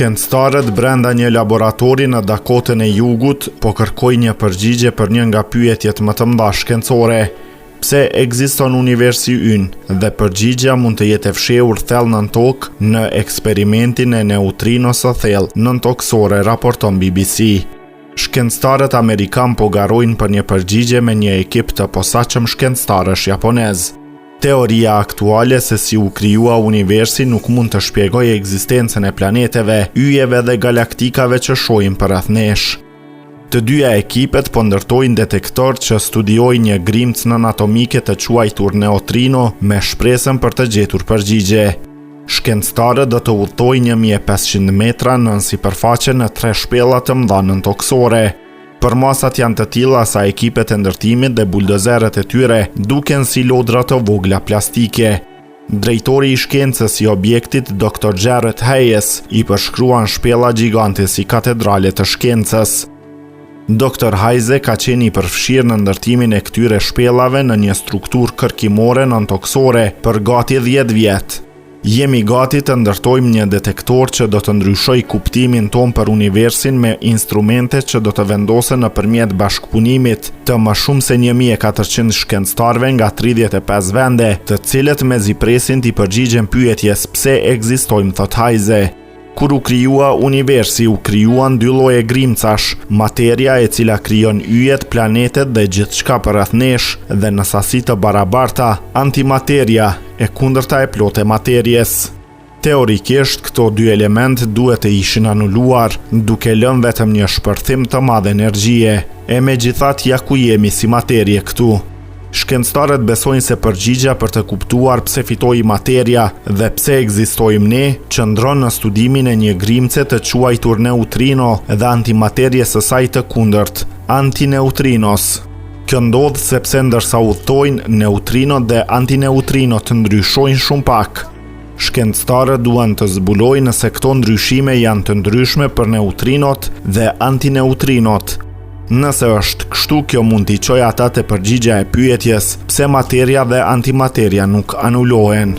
Shkencëtarët brenda një laboratori në Dakotën e Jugut po kërkojnë një përgjigje për një nga pyetjet më të mëdha shkencore. Pse ekziston universi ynë dhe përgjigja mund të jetë e fshehur thellë nën tokë në eksperimentin e neutrinos së thellë nëntoksore, raporton BBC. Shkencëtarët amerikan po garojnë për një përgjigje me një ekip të posaçëm shkencëtarësh japonez. Teoria aktuale se si u krijua universi nuk mund të shpjegojë ekzistencën e planeteve, yjeve dhe galaktikave që shohim përreth nesh. Të dyja ekipet po ndërtojnë detektor që studiojnë një grimcë nënatomike të quajtur neutrino me shpresën për të gjetur përgjigje. Shkencëtarët do të udhtojnë 1500 metra nën sipërfaqe në 3 shpella të mëdha nëntoksore. Për masat janë të tilla sa ekipet e ndërtimit dhe buldozerët e tyre duken si lodra të vogla plastike. Drejtori i shkencës i objektit, Dr. Jarrett Hayes, i përshkruan shpella gjigante si katedrale të shkencës. Dr. Hayes ka qenë i përfshirë në ndërtimin e këtyre shpellave në një strukturë kërkimore nëntoksore për gati 10 vjet. Jemi gati të ndërtojmë një detektor që do të ndryshoj kuptimin ton për universin me instrumente që do të vendosen nëpërmjet bashkëpunimit të më shumë se 1400 shkencëtarëve nga 35 vende, të cilët mezi presin t'i përgjigjen pyetjes pse ekzistojmë, thot Hayes. Kur u krijua universi, u krijuan 2 lloje grimcash, materia e cila krijon yjet, planetet dhe gjithçka përreth nesh, dhe në sasi të barabarta, antimateria, e kundërta e plotë e materjes. Teorikisht, këto 2 element duhet të ishin anuluar, duke lënë vetëm një shpërthim të madh energjie. E megjithatë, ja ku jemi si materie këtu. Shkencëtarët besojnë se përgjigja për të kuptuar pse fitoi materia dhe pse ekzistojmë ne qëndron në studimin e një grimce të quajtur neutrino dhe antimaterjes së saj të kundërt, antineutrinos. Kjo ndodh sepse ndërsa udhtojnë, neutrinot dhe antineutrinot ndryshojnë shumë pak. Shkencëtarët duan të zbulojnë nëse këto ndryshime janë të ndryshme për neutrinot dhe antineutrinot. Nëse është kështu, kjo mund t'i çojë ata te përgjigja e pyetjes pse materia dhe antimateria nuk anulohen.